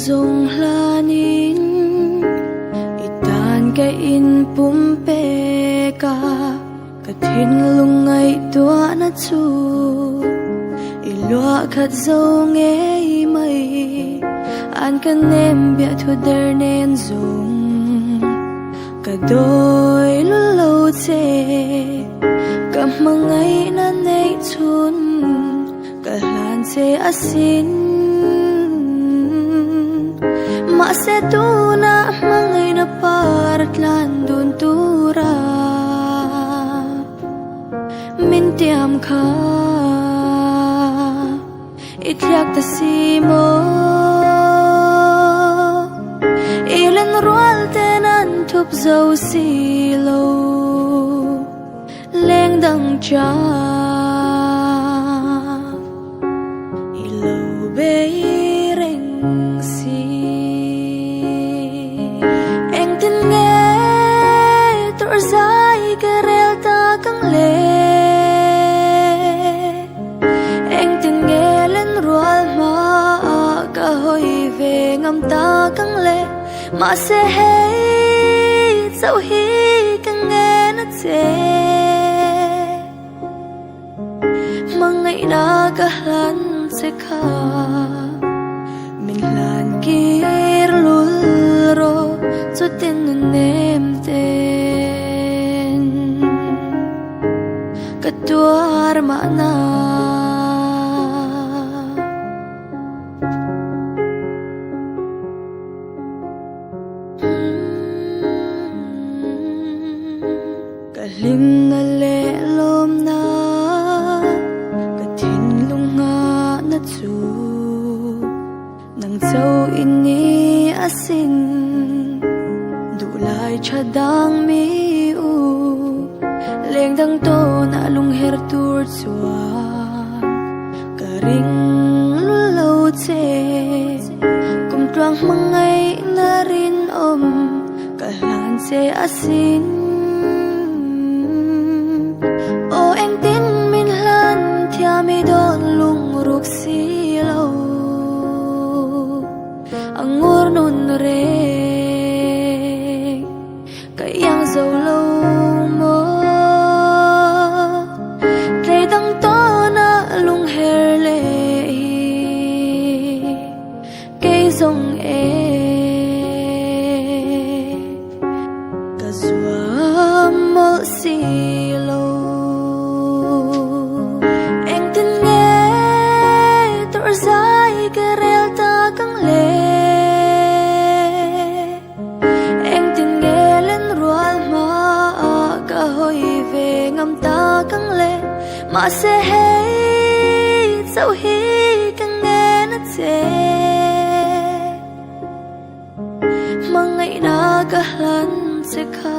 zong hlanin itan ka in pumpe ka kathin lungai tua na chu ilua khat zo nge mai an kan nem bia thu der nen zong ka doi lu lo che ka mangai na nei chun ka hlan che asin ma se tu na mangai na parat lan dun tura min tiam kha ityak ta si mo ilan rual tenan thup zo si lo leng dang cha ilo be reng si eng tin nghe tor zai karel ta kang le eng tin nghe len rual ma ka hoi ve ngam ta kang le ma se hey sau hi kang nghe na che mangai na ka hlan se kha min hlan kir lul ro chu tin nem ten ka tuar ma na lim na le lom na ka thin lung nga na chu nang châu ini asin du lai chadang mi u leng dang to na lung her tur chuan ka ring lu lo che kum twang mangai na rin om ka hlan che asin o eng tin min hlan thia mi don lung ruk si lo angur nun re ka yang zo lo mo tle dang to na lung her le ke zong e ka zua mol si lo zai karel ta kang le eng tin nghe len rual ma ka hoi ve ngam ta kang le ma se hey sau hi kang nghe na che mangai na ka hlan se kha